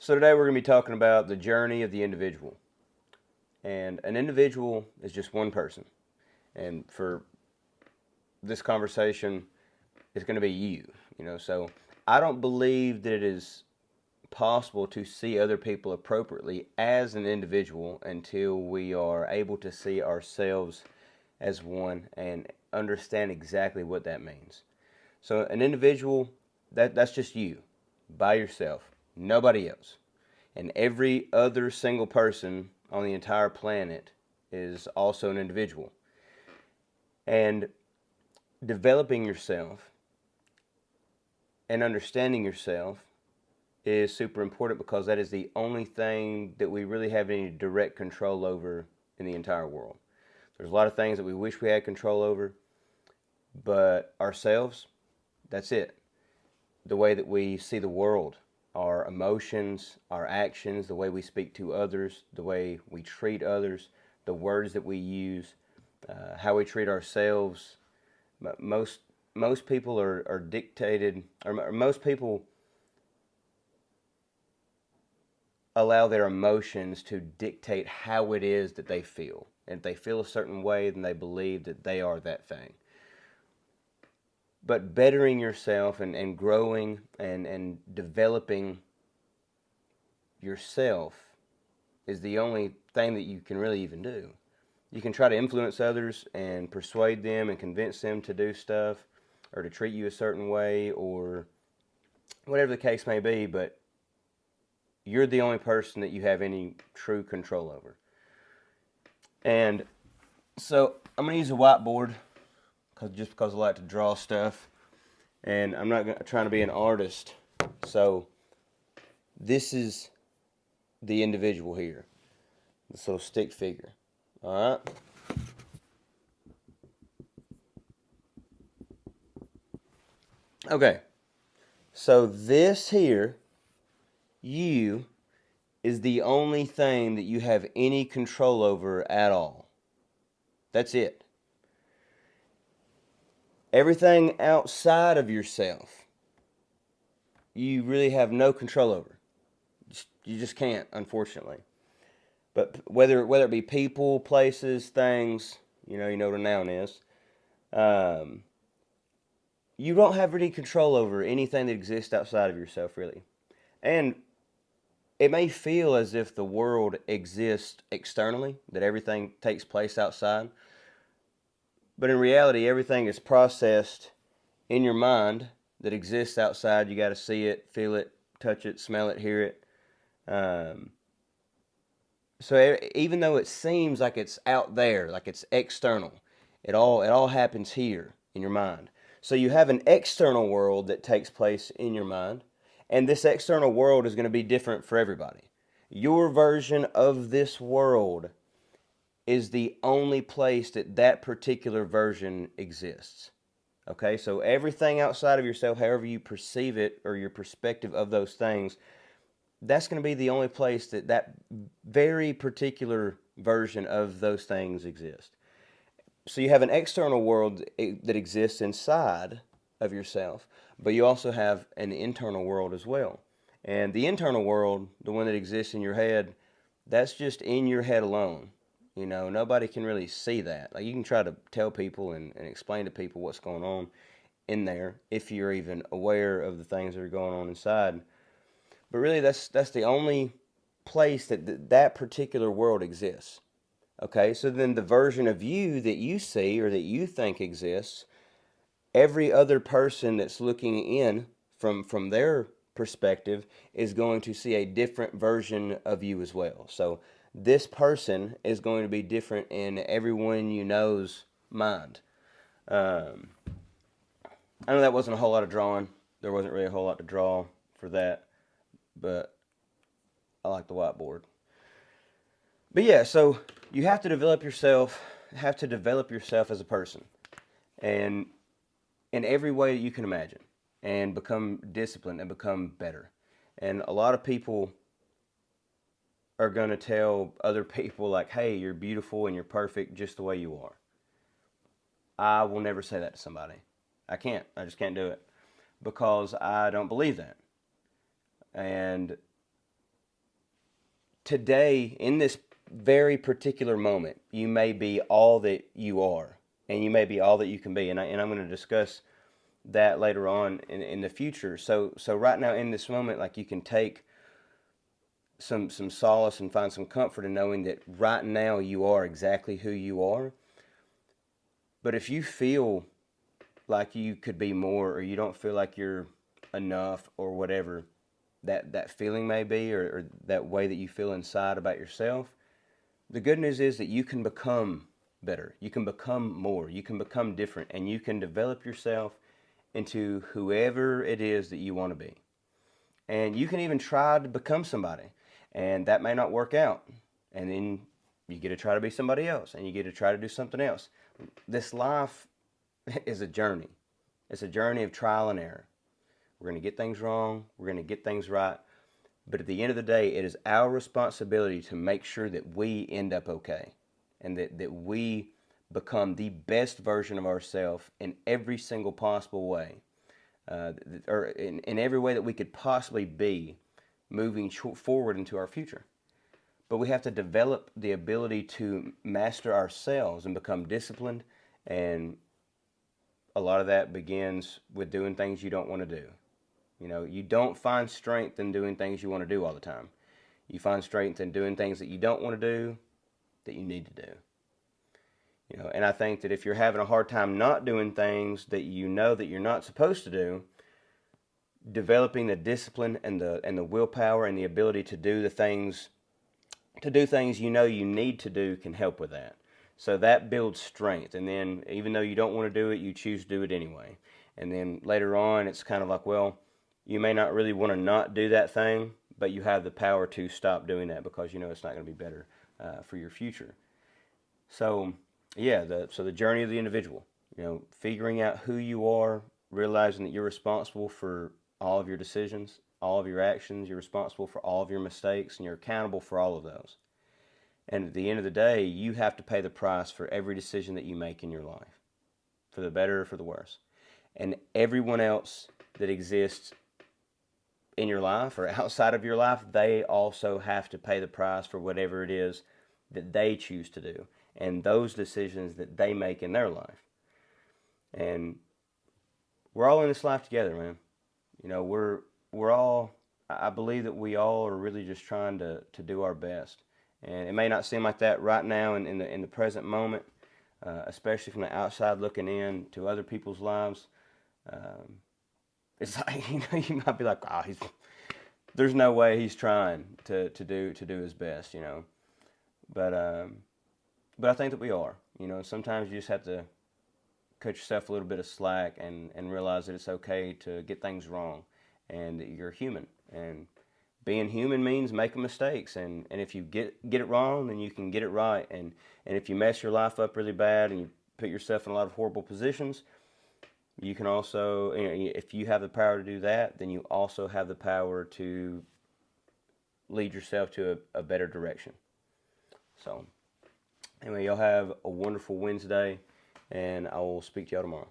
So today we're going to be talking about the journey of the individual. And an individual is just one person. And for this conversation, it's going to be you. So I don't believe that it is possible to see other people appropriately as an individual until we are able to see ourselves as one and understand exactly what that means. So an individual, that's just you by yourself, nobody else. And every other single person on the entire planet is also an individual. And developing yourself and understanding yourself is super important because that is the only thing that we really have any direct control over in the entire world. There's a lot of things that we wish we had control over, but ourselves, that's it. The way that we see the world, our emotions, our actions, the way we speak to others, the way we treat others, the words that we use, how we treat ourselves. Most people are dictated, or most people allow their emotions to dictate how it is that they feel. And if they feel a certain way, then they believe that they are that thing. But bettering yourself and growing and developing yourself is the only thing that you can really even do. You can try to influence others and persuade them and convince them to do stuff or to treat you a certain way or whatever the case may be, but you're the only person that you have any true control over. And so I'm going to use a whiteboard just because I like to draw stuff, and I'm not trying to be an artist. So this is the individual here, this little stick figure. All right. Okay. So this here, you, is the only thing that you have any control over at all. That's it. Everything outside of yourself, you really have no control over. You just can't, unfortunately. But whether it be people, places, things, you know what a noun is. You don't have any control over anything that exists outside of yourself, really. And it may feel as if the world exists externally, that everything takes place outside. But in reality, everything is processed in your mind that exists outside. You got to see it, feel it, touch it, smell it, hear it. So even though it seems like it's out there, like it's external, it all happens here in your mind. So you have an external world that takes place in your mind, and this external world is going to be different for everybody. Your version of this world is the only place that that particular version exists. Okay, so everything outside of yourself, however you perceive it or your perspective of those things, that's going to be the only place that that very particular version of those things exist. So you have an external world that exists inside of yourself, but you also have an internal world as well. And the internal world, the one that exists in your head, that's just in your head alone. Nobody can really see that. Like, you can try to tell people and explain to people what's going on in there if you're even aware of the things that are going on inside. But really, that's the only place that particular world exists. Okay, so then the version of you that you see or that you think exists, every other person that's looking in from their perspective is going to see a different version of you as well. So this person is going to be different in everyone you know's mind. I know that wasn't a whole lot of drawing. There wasn't really a whole lot to draw for that, but I like the whiteboard. But yeah, so you have to develop yourself, as a person, and in every way that you can imagine, and become disciplined and become better. And a lot of people are going to tell other people, like, hey, you're beautiful and you're perfect just the way you are. I will never say that to somebody. I can't. I just can't do it because I don't believe that. And today, in this very particular moment, you may be all that you are, and you may be all that you can be. And I'm going to discuss that later on in the future. So right now in this moment, like, you can take some solace and find some comfort in knowing that right now you are exactly who you are. But if you feel like you could be more, or you don't feel like you're enough, or whatever that feeling may be, or that way that you feel inside about yourself, the good news is that you can become better. You can become more. You can become different, and you can develop yourself into whoever it is that you want to be. And you can even try to become somebody, and that may not work out. And then you get to try to be somebody else, and you get to try to do something else. This life is a journey. It's a journey of trial and error. We're going to get things wrong. We're going to get things right. But at the end of the day, it is our responsibility to make sure that we end up okay, and that we become the best version of ourselves in every single possible way, or in every way that we could possibly be, moving forward into our future. But we have to develop the ability to master ourselves and become disciplined, and a lot of that begins with doing things you don't want to do. You don't find strength in doing things you want to do all the time. You find strength in doing things that you don't want to do, that you need to do. And I think that if you're having a hard time not doing things that you know that you're not supposed to do, developing the discipline and the willpower and the ability to do things you know you need to do can help with that. So that builds strength. And then even though you don't want to do it, you choose to do it anyway. And then later on, it's kind of like, well, you may not really want to not do that thing, but you have the power to stop doing that because you know it's not going to be better for your future. So yeah, the journey of the individual, figuring out who you are, realizing that you're responsible for all of your decisions, all of your actions, you're responsible for all of your mistakes, and you're accountable for all of those. And at the end of the day, you have to pay the price for every decision that you make in your life, for the better or for the worse. And everyone else that exists in your life or outside of your life, they also have to pay the price for whatever it is that they choose to do and those decisions that they make in their life. And we're all in this life together, man. We're all, I believe that we all are really just trying to do our best. And it may not seem like that right now in the present moment, especially from the outside looking in to other people's lives. It's like, you might be like, oh, there's no way he's trying to do his best, But I think that we are. Sometimes you just have to cut yourself a little bit of slack and realize that it's okay to get things wrong, and that you're human. And being human means making mistakes. And if you get it wrong, then you can get it right. And if you mess your life up really bad and you put yourself in a lot of horrible positions, you can also, if you have the power to do that, then you also have the power to lead yourself to a better direction. So anyway, y'all have a wonderful Wednesday, and I will speak to y'all tomorrow.